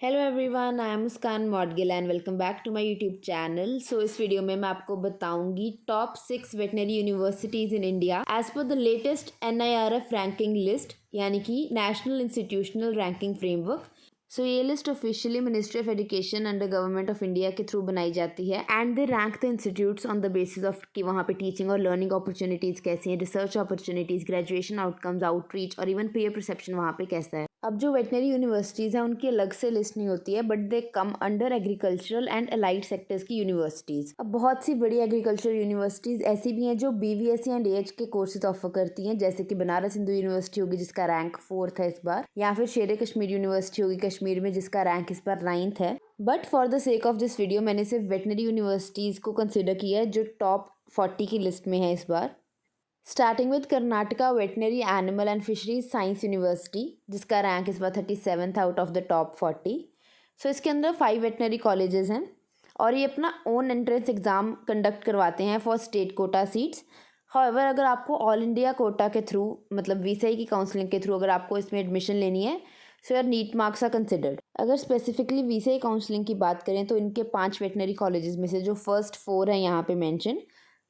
Hello everyone, I am Muskan Moudgil and welcome back to my YouTube channel. इस video में मैं आपको बताऊंगी top 6 veterinary universities in India as per the latest NIRF ranking list, यानी कि national institutional ranking framework. ये list officially ministry of education under government of India के through बनाई जाती है and they rank the institutes on the basis of कि वहाँ पे टीचिंग और लर्निंग अपॉर्चुनिटीज़ कैसी हैं, research opportunities, graduation outcomes, outreach और इवन पीयर परसेप्शन वहाँ पे कैसा है। अब जो वेटनरी यूनिवर्सिटीज़ हैं उनकी अलग से लिस्ट नहीं होती है, but they come under agricultural and allied sectors की यूनिवर्सिटीज़। अब बहुत सी बड़ी एग्रीकल्चरल यूनिवर्सिटीज़ ऐसी भी हैं जो BVSc एंड AH के कोर्सेज ऑफर करती हैं, जैसे कि बनारस हिंदू यूनिवर्सिटी होगी जिसका रैंक 4th है इस बार, या फिर शेर कश्मीर यूनिवर्सिटी होगी कश्मीर में जिसका रैंक इस बार 9th है। But for the sake of this video मैंने सिर्फ वेटनरी यूनिवर्सिटीज़ को कंसिडर किया है जो टॉप 40 की लिस्ट में है इस बार। Starting with Karnataka veterinary animal and fisheries science university, जिसका रैंक इस बार 37th out of the top 40। इसके अंदर 5 वेटनरी कॉलेजेस हैं और ये अपना ओन एंट्रेंस एग्ज़ाम कंडक्ट करवाते हैं for state quota seats. However अगर आपको ऑल इंडिया कोटा के थ्रू, मतलब VCI की काउंसलिंग के थ्रू अगर आपको इसमें एडमिशन लेनी है, your NEET marks are considered. अगर स्पेसिफिकली VCI काउंसलिंग की बात करें तो इनके 5 वेटनरी कॉलेजेस में से जो फर्स्ट 4 हैं यहाँ पे मेंशन,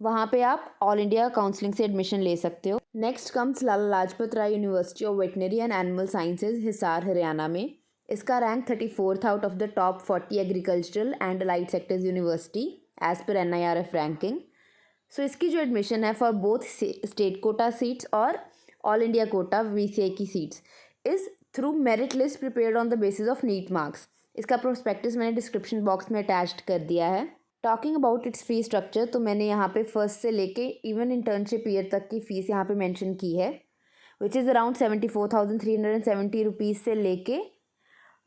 वहाँ पे आप ऑल इंडिया काउंसलिंग से एडमिशन ले सकते हो। Next comes Lala Lajpat Rai University of veterinary and animal Sciences, Hisar Haryana में। इसका rank 34th out of the top 40 agricultural and allied sectors university as पर NIRF रैंकिंग। इसकी जो एडमिशन है for both state quota seats और ऑल इंडिया कोटा VCI की seats is through merit list prepared on the basis of NEET marks. इसका prospectus मैंने description box में अटैच्ड कर दिया है। Talking about its fee structure, तो मैंने यहाँ पे फर्स्ट से लेके इवन इंटर्नशिप ईयर तक की फ़ीस यहाँ पे मेंशन की है, विच इज़ अराउंड 74,370 रुपीज़ से लेके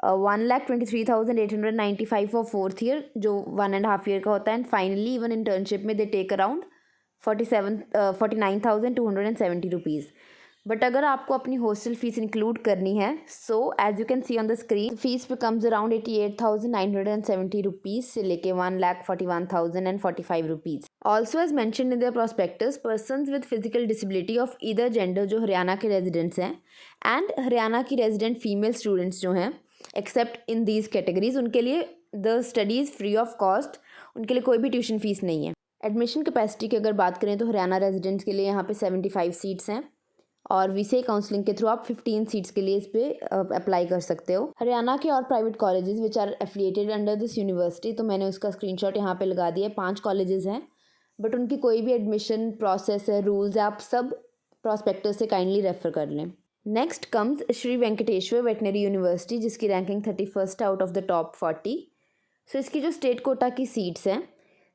1,23,895 फॉर 4th ईयर, जो 1.5 ईयर का होता है। एंड फाइनली इवन इंटर्नशिप में they take around 49,270 rupees. But अगर आपको अपनी हॉस्टल फीस इंक्लूड करनी है, so as you can see on the screen, fees becomes around 88,970 rupees से लेके 1,41,045 rupees. Also as mentioned in the prospectus, persons with physical disability of either gender जो हरियाणा के residents हैं एंड हरियाणा की resident female students जो हैं, accept in these categories, उनके लिए the studies free of cost, उनके लिए कोई भी ट्यूशन फीस नहीं है। एडमिशन कैपेसिटी की अगर बात करें तो हरियाणा रेजिडेंट्स के लिए यहाँ पे 75 सीट्स हैं और VCI काउंसलिंग के थ्रू आप 15 सीट्स के लिए इस पर अप्लाई कर सकते हो। हरियाणा के और private colleges which are affiliated under this university, तो मैंने उसका स्क्रीनशॉट यहाँ पे लगा दिया है। 5 कॉलेजेस हैं, बट उनकी कोई भी एडमिशन प्रोसेस है, रूल्स है, आप सब प्रॉस्पेक्टस से काइंडली रेफर कर लें। Next comes Shri Venkateswara veterinary university, जिसकी ranking 31st out of the top 40। इसकी जो स्टेट कोटा की सीट्स हैं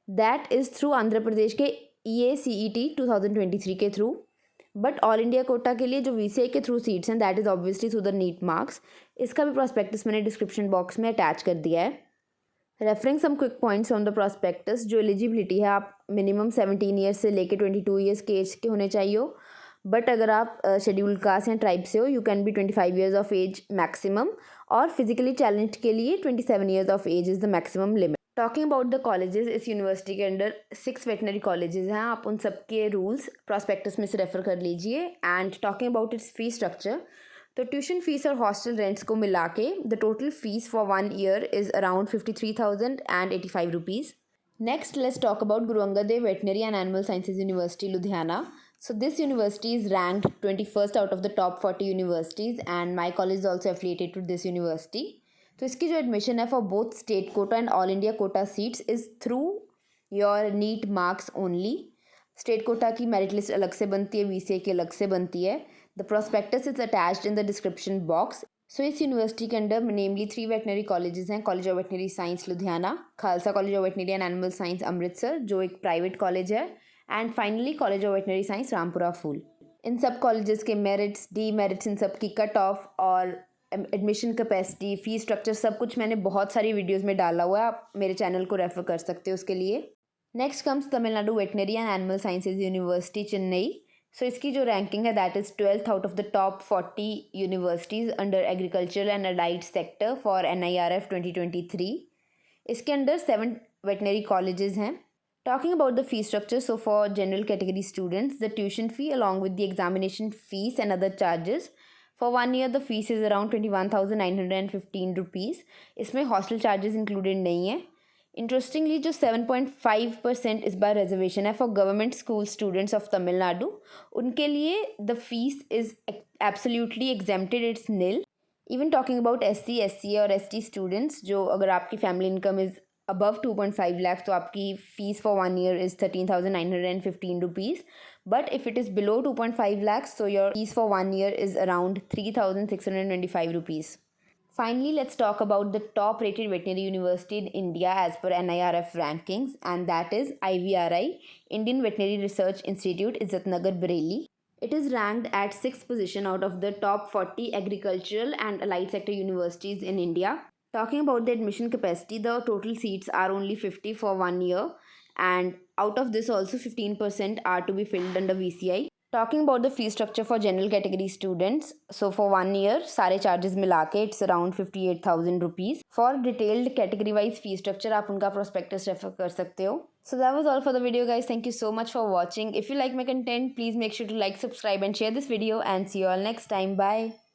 that is through Andhra Pradesh के EACET 2023 के through, but all India quota के लिए जो VCI के थ्रू सीट्स हैं that is obviously through the NEET marks. इसका भी प्रॉस्पेक्टस मैंने डिस्क्रिप्शन बॉक्स में अटैच कर दिया है। Referring some quick points from the prospectus, जो एलिजिबिलिटी है, आप मिनिमम 17 ईयर्स से लेके 22 ईयर्स के एज के होने चाहिए हो, बट अगर आप शेड्यूल्ड कास्ट या ट्राइब से हो you can be 25 years of age maximum, और फिजिकली चैलेंज के लिए 27 years of age is the maximum limit. Talking about the colleges, इस यूनिवर्सिटी के अंडर 6 वेटनरी कॉलेजेस हैं, आप उन सब के रूल्स प्रॉस्पेक्टस में से रेफर कर लीजिए। And talking about its fee structure, तो ट्यूशन फीस और हॉस्टल रेंट्स को मिला के the total fees for 1 year is around 53,085 rupees. Next let's talk about Guru Angad Dev veterinary and animal sciences university Ludhiana. This university is ranked 21st out of the top 40 universities and my college is also affiliated to this university. इसकी जो admission है for both state quota and all India quota seats is through your NEET marks only. State quota की merit list अलग से बनती है, VCI की अलग से बनती है। The prospectus is attached in the description box. इस यूनिवर्सिटी के अंडर नेमली 3 वेटनरी कॉलेजेस हैं, college of veterinary science Ludhiana, Khalsa college of veterinary and animal science Amritsar जो एक प्राइवेट कॉलेज है, and finally college of veterinary science Rampura Phul. इन सब colleges के merits, demerits, इन सब की कट ऑफ और एडमिशन कैपेसिटी, फी स्ट्रक्चर, सब कुछ मैंने बहुत सारी वीडियोस में डाला हुआ है, आप मेरे चैनल को रेफर कर सकते हो उसके लिए। Next comes Tamil Nadu veterinary and animal sciences university Chennai. इसकी जो रैंकिंग है that is 12th out of the top 40 universities under agriculture and allied sector for NIRF 2023। इसके अंडर 7 वेटनरी कॉलेजेस हैं। Talking about the fee structure, so for general category students, the tuition fee along with the examination fees and other charges for 1 year the fees is around 21,915 rupees. इसमें hostel charges included नहीं है। Interestingly जो 7.5% इस बार reservation है for government school students of Tamil Nadu, उनके लिए the fees is absolutely exempted, it's nil. Even talking about SC और ST students, जो अगर आपकी family income is above 2.5 lakh, तो आपकी fees for 1 year is 13,915 rupees. But if it is below 2.5 lakhs, so your fees for 1 year is around 3,625 rupees. Finally, let's talk about the top rated veterinary university in India as per NIRF rankings, and that is IVRI, Indian Veterinary Research Institute, Izzatnagar, Bareilly. It is ranked at 6th position out of the top 40 agricultural and allied sector universities in India. Talking about the admission capacity, the total seats are only 50 for 1 year, and out of this also 15% are to be filled under VCI. Talking about the fee structure for general category students, so for 1 year सारे charges मिला के it's around 58,000 rupees. For detailed category wise fee structure आप उनका prospectus refer कर सकते हो. So that was all for the video, guys. Thank you so much for watching. If you like my content, please make sure to like, subscribe and share this video, and see you all next time. Bye.